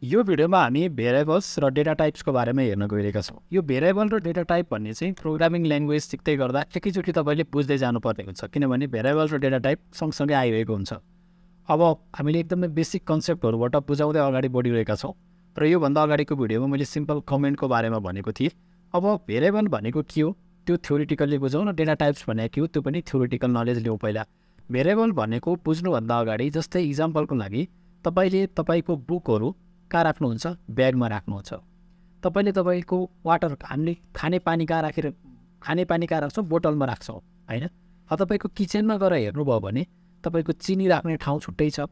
यो भिडियोमा हामी भेरिएबल्स र डेटा टाइप्सको बारेमा हेर्न गइरहेका छौँ। यो भेरिएबल र डेटा टाइप भन्ने चाहिँ प्रोग्रामिङ ल्याङ्ग्वेज सिक्दै गर्दा एकैचोटि तपाईँले बुझ्दै जानुपर्ने हुन्छ, किनभने भेरिएबल र डेटा टाइप सँगसँगै आइरहेको हुन्छ। अब हामीले एकदमै बेसिक कन्सेप्टहरूबाट बुझाउँदै अगाडि बढिरहेका छौँ र योभन्दा अगाडिको भिडियोमा मैले सिम्पल कमेन्टको बारेमा भनेको थिएँ। अब भेरिएबल भनेको के हो त्यो थ्योरिटिकल्ली बुझौँ र डेटा टाइप्स भनेको के हो त्यो पनि थ्योरिटिकल नलेज लिउँ। पहिला भेरिएबल भनेको बुझ्नुभन्दा अगाडि, जस्तै इक्जाम्पलको लागि तपाईँले तपाईँको बुकहरू कहाँ राख्नुहुन्छ? ब्यागमा राख्नुहुन्छ। तपाईँले तपाईँको वाटर, हामीले खानेपानी कहाँ राख्छौँ? बोतलमा राख्छौँ, होइन? तपाईँको किचनमा गएर हेर्नुभयो भने तपाईँको चिनी राख्ने ठाउँ छुट्टै छ,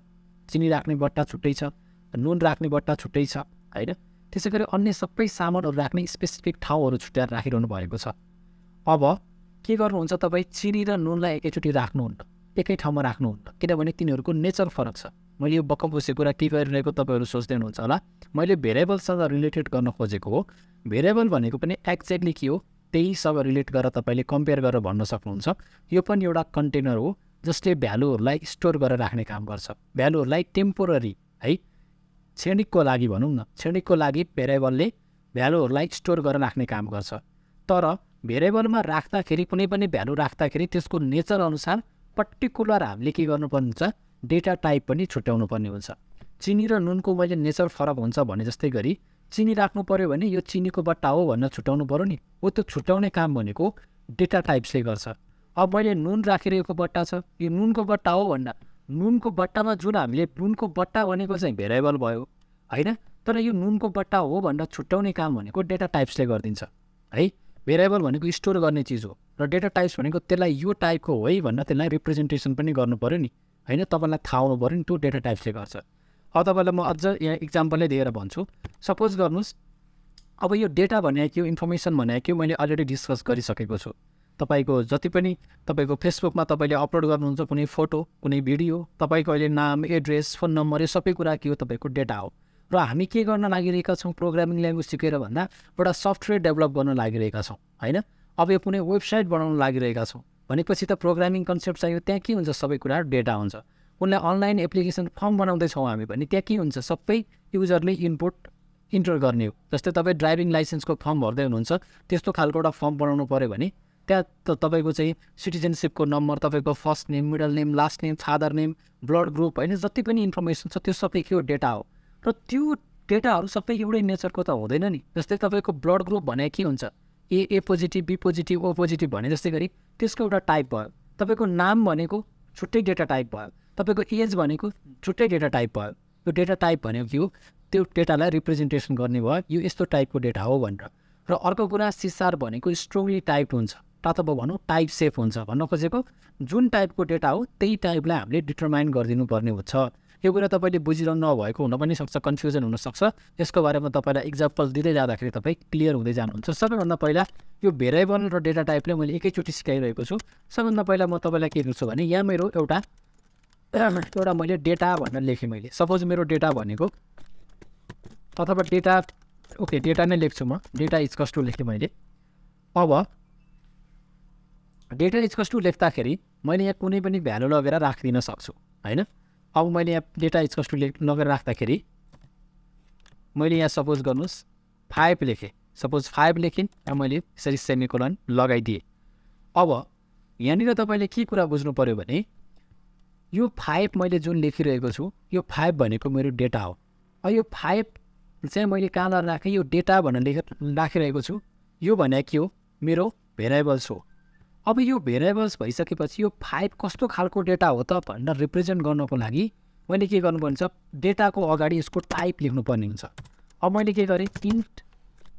चिनी राख्ने बट्टा छुट्टै छ, नुन राख्ने बट्टा छुट्टै छ, होइन? त्यसै गरी अन्य सबै सामानहरू राख्ने स्पेसिफिक ठाउँहरू छुट्याएर राखिरहनु भएको छ। अब के गर्नुहुन्छ? तपाईँ चिनी र नुनलाई एकैचोटि राख्नुहुन्न, एकै ठाउँमा राख्नुहुन्न, किनभने तिनीहरूको नेचर फरक छ। मैले यो बक्क बसेको कुरा के गरिरहेको तपाईँहरू सोच्दै हुनुहुन्छ होला। मैले भेरिएबलसँग रिलेटेड गर्न खोजेको हो। भेरिएबल भनेको पनि एक्ज्याक्टली के हो त्यहीसँग रिलेट गरेर तपाईँले कम्पेयर गरेर भन्न सक्नुहुन्छ। यो पनि एउटा कन्टेनर हो जसले भ्यालुहरूलाई स्टोर गरेर राख्ने काम गर्छ। भ्यालुहरूलाई टेम्पोररी, है, क्षणिकको लागि भनौँ न, क्षणिकको लागि भेरिएबलले भ्यालुहरूलाई स्टोर गरेर राख्ने काम गर्छ। तर भेरिएबलमा राख्दाखेरि, कुनै पनि भ्यालु राख्दाखेरि त्यसको नेचर अनुसार पर्टिकुलर हामीले के गर्नुपर्ने हुन्छ? डेटा टाइप पनि छुट्याउनु पर्ने हुन्छ। चिनी र नुनको मैले नेचर फरक हुन्छ भने जस्तै गरी चिनी राख्नु पऱ्यो भने यो चिनीको बट्टा हो भनेर छुट्याउनु पऱ्यो नि, हो त्यो छुट्याउने काम भनेको डेटा टाइप्सले गर्छ। अब मैले नुन राखिरहेको बट्टा छ, यो नुनको बट्टा हो भन्दा नुनको बट्टामा जुन हामीले नुनको बट्टा भनेको चाहिँ भेरिएबल भयो, होइन? तर यो नुनको बट्टा हो भनेर छुट्याउने काम भनेको डेटा टाइप्सले गरिदिन्छ, है? भेरिएबल भनेको स्टोर गर्ने चिज हो र डेटा टाइप्स भनेको त्यसलाई यो टाइपको हो है भनेर त्यसलाई रिप्रेजेन्टेसन पनि गर्नु पऱ्यो नि, होइन? तपाईँलाई थाहा हुनु पऱ्यो नि त्यो डेटा टाइप्सले गर्छ। अब तपाईँलाई म अझ यहाँ इक्जाम्पलै दिएर भन्छु। सपोज गर्नुहोस्, अब यो डेटा भनेको के हो, इन्फर्मेसन भनेको के हो, मैले अलरेडी डिस्कस गरिसकेको छु। तपाईँको जति पनि तपाईँको फेसबुकमा तपाईँले अपलोड गर्नुहुन्छ कुनै फोटो, कुनै भिडियो, तपाईँको अहिले नाम, एड्रेस, फोन नम्बर, यो सबै कुरा के हो? तपाईँको डेटा हो। र हामी के गर्न लागिरहेका छौँ? प्रोग्रामिङ ल्याङ्ग्वेज सिकेर भन्दा एउटा सफ्टवेयर डेभलप गर्न लागिरहेका छौँ, होइन? अब यो कुनै वेबसाइट बनाउन लागिरहेका छौँ भनेपछि त प्रोग्रामिङ कन्सेप्ट चाहियो। त्यहाँ के हुन्छ? सबै कुरा डेटा हुन्छ। कुनै अनलाइन एप्लिकेसन फर्म बनाउँदैछौँ हामी भने त्यहाँ के हुन्छ? सबै युजरले इन्टर गर्ने हो। जस्तै तपाईँ ड्राइभिङ लाइसेन्सको फर्म भर्दै हुनुहुन्छ, त्यस्तो खालको एउटा फर्म बनाउनु पऱ्यो भने त्यहाँ त तपाईँको चाहिँ सिटिजनसिपको नम्बर, तपाईँको first name, middle name, last name, father name, blood group, होइन, जति पनि इन्फर्मेसन छ त्यो सबै के हो? डेटा हो। र त्यो डेटाहरू सबै एउटै नेचरको त हुँदैन नि। जस्तै तपाईँको ब्लड ग्रुप भने के हुन्छ? A positive, B positive, O positive भने जस्तै गरी त्यसको एउटा टाइप भयो। तपाईँको नाम भनेको छुट्टै डेटा टाइप भयो, तपाईँको एज भनेको छुट्टै डेटा टाइप भयो। यो डेटा टाइप भनेको के हो? त्यो डेटालाई रिप्रेजेन्टेसन गर्ने भयो, यो यस्तो टाइपको डेटा हो भनेर। र अर्को कुरा, सिसार भनेको स्ट्रङली टाइप्ड हुन्छ, अथवा भनौँ टाइप सेफ हुन्छ। भन्न खोजेको जुन टाइपको डेटा हो त्यही टाइपलाई हामीले डिटरमाइन गरिदिनु पर्ने हुन्छ। यो कुरा तपाईँले बुझिरहनु नभएको हुन पनि सक्छ, कन्फ्युजन हुनसक्छ। यसको बारेमा तपाईँलाई इक्जाम्पल दिँदै जाँदाखेरि तपाईँ क्लियर हुँदै जानुहुन्छ। सबैभन्दा पहिला यो भेरिएबल र डेटा टाइपले मैले एकैचोटि सिकाइरहेको छु। सबभन्दा पहिला म तपाईँलाई के गर्छु भने यहाँ मेरो एउटा मैले डेटा भनेर लेखेँ। मैले सपोज मेरो डेटा भनेको, अथवा डेटा, ओके, डेटा नै लेख्छु म, डेटा इक्वल्स टु लेखेँ मैले। अब डेटा इक्वल्स टु लेख्दाखेरि मैले यहाँ कुनै पनि भ्यालु लगेर राखिदिन सक्छु, होइन? अब मैले यहाँ डेटा इक्वल्स टु लगेर राख्दाखेरि मैले यहाँ सपोज गर्नुहोस् 5 लेखेँ, सपोज 5 लेखेँ, यहाँ मैले यसरी सेमिकोलन लगाइदिएँ। अब यहाँनिर तपाईँले के कुरा बुझ्नु पऱ्यो भने यो 5 मैले जुन लेखिरहेको छु यो 5 भनेको मेरो डेटा हो। यो 5 चाहिँ मैले कहाँ राखेँ? यो डेटा भनेर राखिरहेको छु। यो भने के हो? मेरो भेरिएबल्स हो। अब यो भेरिएबल्स भइसकेपछि यो 5 कस्तो खालको डेटा हो त भनेर रिप्रेजेन्ट गर्नको लागि मैले के गर्नुपर्ने छ? डेटाको अगाडि यसको टाइप लेख्नुपर्ने हुन्छ। अब मैले के गरेँ? इन्ट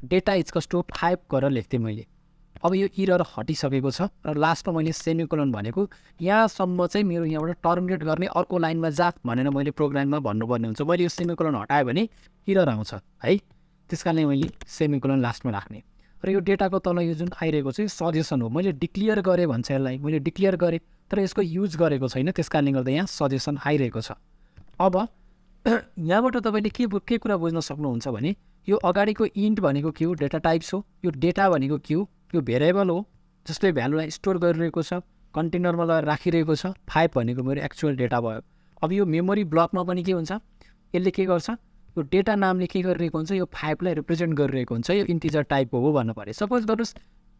डेटा इक्वल्स टु 5 गरेर लेख्थेँ मैले। अब यो इरर हटिसकेको छ र लास्टमा मैले सेमिकोलन भनेको यहाँसम्म चाहिँ मेरो यहाँबाट टर्मिनेट गर्ने, अर्को लाइनमा जा भनेर मैले प्रोग्राममा भन्नुपर्ने हुन्छ। मैले यो सेमिकोलन हटाएँ भने इरर आउँछ, है? त्यस कारणले मैले सेमिकोलन लास्टमा राख्ने। र यो डेटाको तल यो जुन आइरहेको चाहिँ सजेसन हो। मैले डिक्लियर गरेँ भन्छ यसलाई, मैले डिक्लियर गरेँ तर यसको युज गरेको छैन, त्यस कारणले गर्दा यहाँ सजेसन आइरहेको छ। अब यहाँबाट तपाईँले के कुरा बुझ्न सक्नुहुन्छ भने यो अगाडिको इन्ट भनेको के हो? डेटा टाइप्स हो। यो डेटा भनेको के हो? यो भेरिएबल हो जसले भ्यालुलाई स्टोर गरिरहेको छ, कन्टेनरमा लगेर राखिरहेको छ। 5 भनेको मेरो एक्चुअल डेटा भयो। अब यो मेमोरी ब्लकमा पनि के हुन्छ? यसले के गर्छ? यो डेटा नामले के गरिरहेको हुन्छ, यो 5 लाई रिप्रेजेन्ट गरिरहेको हुन्छ, यो इन्टिजर टाइपको हो भन्नु पऱ्यो। सपोज गर्नुहोस्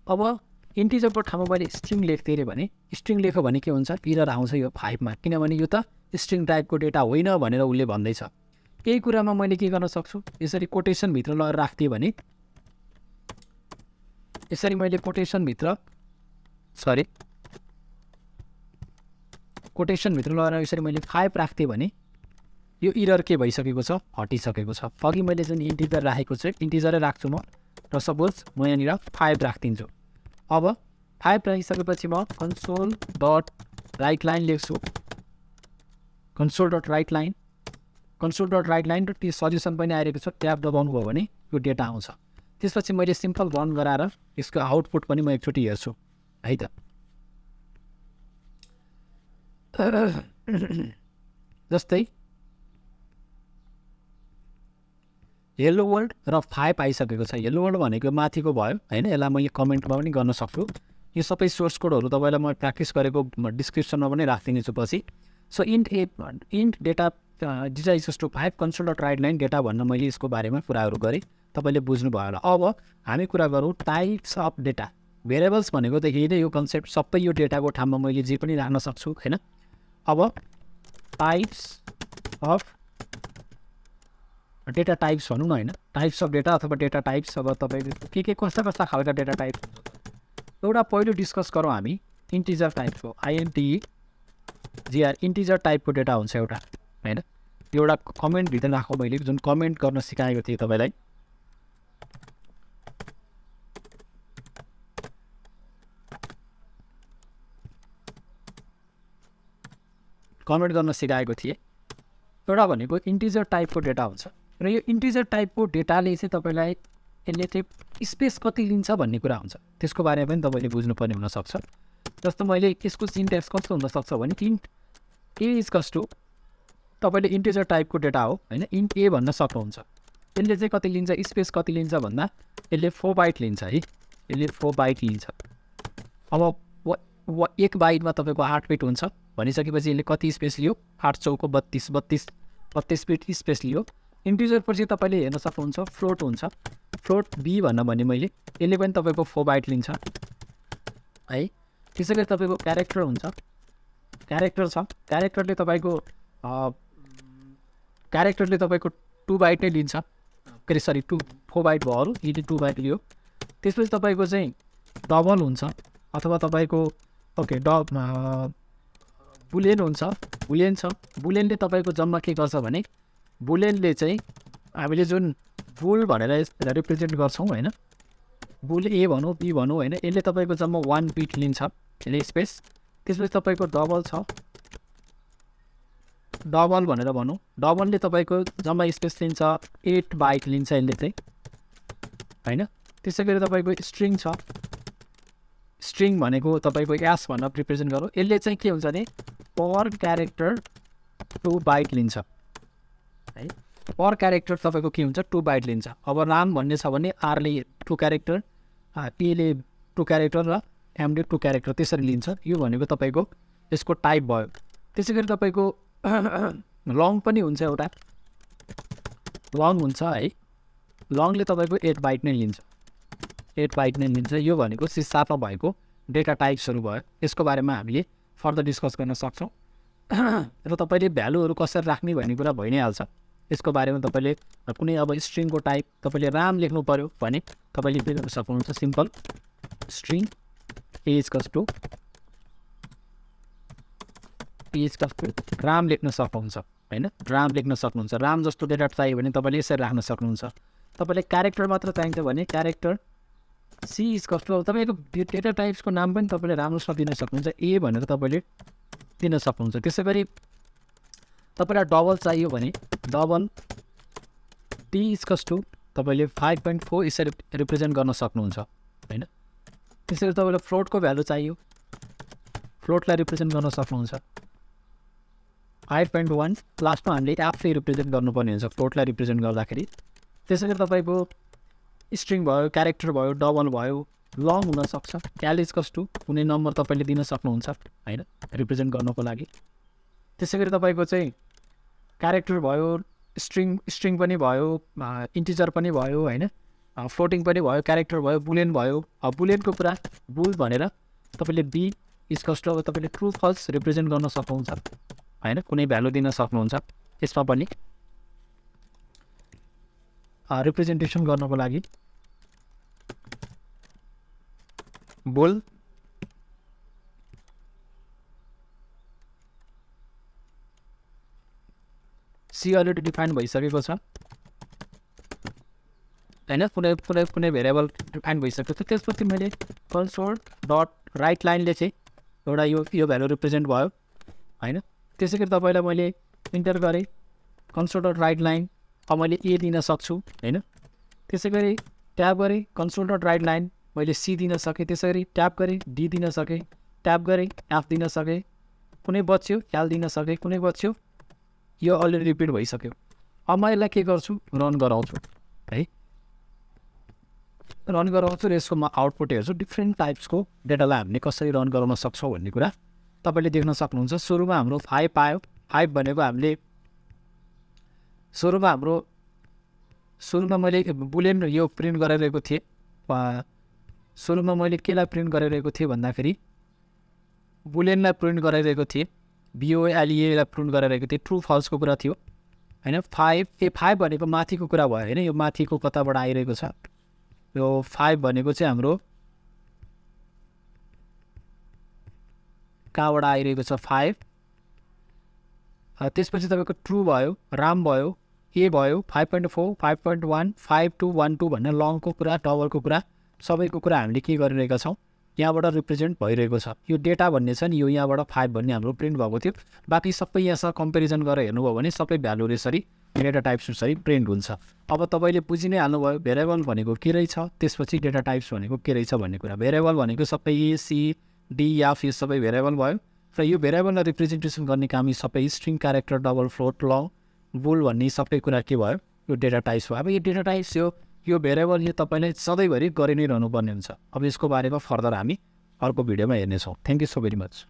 अब इन्टिजरको ठाउँमा मैले स्ट्रिङ लेख्थेँ अरे भने स्ट्रिङ लेख्यो भने के हुन्छ, इरर आउँछ यो 5 मा, किनभने यो त स्ट्रिङ टाइपको डेटा होइन भनेर उसले भन्दैछ। यही कुरामा मैले के गर्न सक्छु, यसरी कोटेसनभित्र लगेर राख्थेँ भने यसरी मैले कोटेसनभित्र लगेर यसरी मैले 5 राख्थेँ भने यो इरर के भइसकेको छ, हटिसकेको छ। अघि मैले जुन इन्टिजर राखेको छु इन्टिजरै राख्छु म, र सपोज म यहाँनिर 5 राखिदिन्छु। अब 5 राखिसकेपछि म कन्सोल डट राइट लाइन लेख्छु, कन्सोल डट राइट लाइन र त्यो सजेसन पनि आइरहेको छ, ट्याब दबाउनु भयो भने यो डेटा आउँछ। त्यसपछि मैले सिम्पल रन गराएर यसको आउटपुट पनि म एकचोटि हेर्छु है त। जस्तै हेलो वर्ल्ड र 5 आइसकेको छ। हेलो वर्ल्ड भनेको माथिको भयो होइन, यसलाई मैले कमेन्टमा पनि गर्न सक्छु। यो सबै सोर्स कोडहरू तपाईँलाई म प्र्याक्टिस गरेको डिस्क्रिप्सनमा पनि राखिदिनेछु पछि। So int data data equals to 5 console dot write line data भन्न मैले यसको बारेमा कुराहरू गरेँ, तपाईँले बुझ्नुभयो होला। अब हामी कुरा गरौँ टाइप्स अफ डेटा। भेरिएबल्स भनेको त यही नै यो कन्सेप्ट, सबै यो डेटाको ठाउँमा मैले जे पनि राख्न सक्छु होइन। अब टाइप्स अफ डेटा टाइप्स भनौँ न होइन, टाइप्स अफ डेटा अथवा डेटा टाइप्स। अब तपाईँले के कस्ता खालका डेटा टाइप्स हुन्छ, एउटा पहिलो डिस्कस गरौँ हामी इन्टिजर टाइप्सको। INTEGR इन्टिजर टाइपको डेटा हुन्छ एउटा होइन। एउटा कमेन्टभित्र राखौँ, मैले जुन कमेन्ट गर्न सिकाएको थिएँ तपाईँलाई, कमेन्ट गर्न सिकाएको थिएँ। एउटा भनेको इन्टिजर टाइपको डेटा हुन्छ, र यो इन्टिजर टाइपको डेटाले चाहिँ तपाईँलाई यसले चाहिँ स्पेस कति लिन्छ भन्ने कुरा हुन्छ, त्यसको बारेमा पनि तपाईँले बुझ्नुपर्ने हुनसक्छ। जस्तो मैले यसको सिन्ट्याक्स कस्तो हुनसक्छ भने इन्ट ए इक्वल्स टु, तपाईँले इन्टिजर टाइपको डेटा हो होइन, इन्ट ए भन्न सक्नुहुन्छ। यसले चाहिँ कति लिन्छ, स्पेस कति लिन्छ भन्दा यसले 4 बाइट लिन्छ है, यसले 4 बाइट लिन्छ। अब 1 बाइटमा तपाईँको 8 बिट हुन्छ भनिसकेपछि यसले कति स्पेस लियो, 8 चौको 32 बिट स्पेस लियो। इन्टिजर पछि तपाईँले हेर्न सक्नुहुन्छ फ्लोट हुन्छ, फ्लोट बी भन्न भने मैले, यसले पनि तपाईँको 4 बाइट लिन्छ है। त्यसै गरी तपाईँको क्यारेक्टर हुन्छ, क्यारेक्टर छ, क्यारेक्टरले तपाईँको 2 बाइट नै लिन्छ, के अरे सरी 4 बाइट भयो अरू, यदि 2 बाइट लियो। त्यसपछि तपाईँको चाहिँ डबल हुन्छ अथवा तपाईँको ओके बुलियन हुन्छ, बुलियन छ। बुलियनले तपाईँको जम्मा के गर्छ भने, बुलियनले चाहिँ हामीले जुन बुल भनेर रिप्रेजेन्ट गर्छौँ होइन, बुल ए भनौँ बी भनौँ होइन, यसले तपाईँको जम्मा 1 बिट लिन्छ यसले स्पेस। त्यसपछि तपाईँको डबल छ, डबल भनेर भनौँ, डबलले तपाईँको जम्मा स्पेस लिन्छ 8 बाइट लिन्छ यसले चाहिँ होइन। त्यसै गरी तपाईँको स्ट्रिङ छ, स्ट्रिङ भनेको तपाईँको एस भनेर रिप्रेजेन्ट गरौँ, यसले चाहिँ के हुन्छ भने पर क्यारेक्टर 2 बाइट लिन्छ है। पर क्यारेक्टर तपाईँको के हुन्छ 2 बाइट लिन्छ। अब राम भन्ने छ भने आरले 2 क्यारेक्टर, एले 2 क्यारेक्टर र एमले 2 क्यारेक्टर त्यसरी लिन्छ। यो भनेको तपाईँको यसको टाइप भयो। त्यसै गरी तपाईँको लङ पनि हुन्छ, एउटा लङ हुन्छ है, लङले तपाईँको 8 बाइट नै लिन्छ, 8 बाइट नै लिन्छ। यो भनेको C# भएको डेटा टाइप्सहरू भयो। यसको बारेमा हामीले फर्दर डिस्कस गर्न सक्छौँ र तपाईँले भ्यालुहरू कसरी राख्ने भन्ने कुरा भइ नै हाल्छ। यसको बारेमा तपाईँले कुनै अब स्ट्रिङको टाइप तपाईँले राम लेख्नु पऱ्यो भने तपाईँले के गर्न सक्नुहुन्छ, simple string A equals to Ram लेख्न सक्नुहुन्छ होइन, राम लेख्न सक्नुहुन्छ। राम जस्तो डेटा चाहियो भने तपाईँले यसरी राख्न सक्नुहुन्छ। तपाईँले क्यारेक्टर मात्र चाहिन्छ भने क्यारेक्टर सी इक्वल्स टु, तपाईँको डेटा टाइप्सको नाम पनि तपाईँले राम्रोसँग दिन सक्नुहुन्छ, ए भनेर तपाईँले दिन सक्नुहुन्छ। त्यसै गरी तपाईँलाई डबल चाहियो भने डबल टी इक्वल्स टु तपाईँले 5.4 यसरी रिप्रेजेन्ट गर्न सक्नुहुन्छ होइन। त्यसै गरी तपाईँलाई फ्लोटको भ्यालु चाहियो, फ्लोटलाई रिप्रेजेन्ट गर्न सक्नुहुन्छ 5.1, लास्टमा हामीले आफै रिप्रेजेन्ट गर्नुपर्ने हुन्छ फ्लोटलाई रिप्रेजेन्ट गर्दाखेरि। त्यसै गरी तपाईँको स्ट्रिङ भयो, क्यारेक्टर भयो, डबल भयो, लङ हुनसक्छ, क्याल इक्वल्स टु कुनै नम्बर तपाईँले दिन सक्नुहुन्छ होइन रिप्रेजेन्ट गर्नको लागि। त्यसै गरी तपाईँको चाहिँ क्यारेक्टर भयो, स्ट्रिङ पनि भयो, इन्टिजर पनि भयो होइन, फ्लोटिङ पनि भयो, क्यारेक्टर भयो, बुलियन भयो। बुलियनको कुरा बुल भनेर तपाईँले बी इस्कस टु अब तपाईँले ट्रु फल्स रिप्रेजेन्ट गर्न सक्नुहुन्छ होइन, कुनै भ्यालु दिन सक्नुहुन्छ। यसमा पनि रिप्रेजेन्टेसन गर्नको लागि बुल सी अलरेडी डिफाइन भइसकेको छ होइन, कुनै भेरिएबल डिफाइन भइसकेको छ। त्यसपछि मैले कन्सोल डट राइट लाइनले चाहिँ एउटा यो भ्यालु रिप्रेजेन्ट भयो होइन। त्यसै गरी तपाईँलाई मैले इन्टर गरेँ कन्सोल डट राइट लाइन, अब मैले ए दिन सक्छु होइन। त्यसै गरी ट्याब गरेँ कन्सोल डट राइट लाइन, मैले सी दिन सकेँ। त्यसै गरी ट्याब गरेँ डी दिन सकेँ, ट्याब गरेँ एफ दिन सकेँ, कुनै बच्यो एल दिन सकेँ, कुनै बच्यो, यो अलरेडी रिपिट भइसक्यो। अब म यसलाई के गर्छु, रन गराउँछु है, रन गराउँछु र यसको म आउटपुट हेर्छु। डिफ्रेन्ट टाइप्सको डेटालाई हामीले कसरी रन गराउन सक्छौँ भन्ने कुरा तपाईँले देख्न सक्नुहुन्छ। सुरुमा हाम्रो 5 आयो, 5 भनेको हामीले सुरुमा मैले बुलियन यो प्रिन्ट गरिरहेको थिएँ। सुरुमा मैले केलाई प्रिन्ट गरिरहेको थिएँ भन्दाखेरि बुलियनलाई प्रिन्ट गरिरहेको थिएँ, बिओएलईलाई प्रिन्ट गरिरहेको थिएँ, ट्रु फल्सको कुरा थियो होइन। 5 भनेको माथिको कुरा भयो होइन, यो माथिको कताबाट आइरहेको छ, यो 5 भनेको चाहिँ हाम्रो कहाँबाट आइरहेको छ 5। त्यसपछि तपाईँको ट्रु भयो, राम भयो, ए भयो, 5.4, 5.1, 5212 भन्ने लङको कुरा, डबलको कुरा, सबैको कुरा हामीले के गरिरहेका छौँ, यहाँबाट रिप्रेजेन्ट भइरहेको छ। यो डेटा भन्ने छ नि, यो यहाँबाट 5 भन्ने हाम्रो प्रिन्ट भएको थियो। बाँकी सबै यहाँसँग कम्पेरिजन गरेर हेर्नुभयो भने सबै भ्यालु यसरी डेटा टाइप्स यसरी प्रिन्ट हुन्छ। अब तपाईँले बुझि नै हाल्नुभयो भेरिएबल भनेको के रहेछ, त्यसपछि डेटा टाइप्स भनेको के रहेछ भन्ने कुरा। भेरिएबल भनेको सबै ए सी डी एफ यो सबै भेरिएबल भयो र यो भेरिएबललाई रिप्रेजेन्टेसन गर्ने काम यी सबै string, character, double float, long, bull भन्ने सबै कुरा के भयो, यो डेटा टाइप्स भयो। अब यो डेटा टाइप्स यो भेरिएबल यो तपाईँले सधैँभरि गरि नै रहनुपर्ने हुन्छ। अब यसको बारेमा फर्दर हामी अर्को भिडियोमा हेर्नेछौँ। Thank you so very much.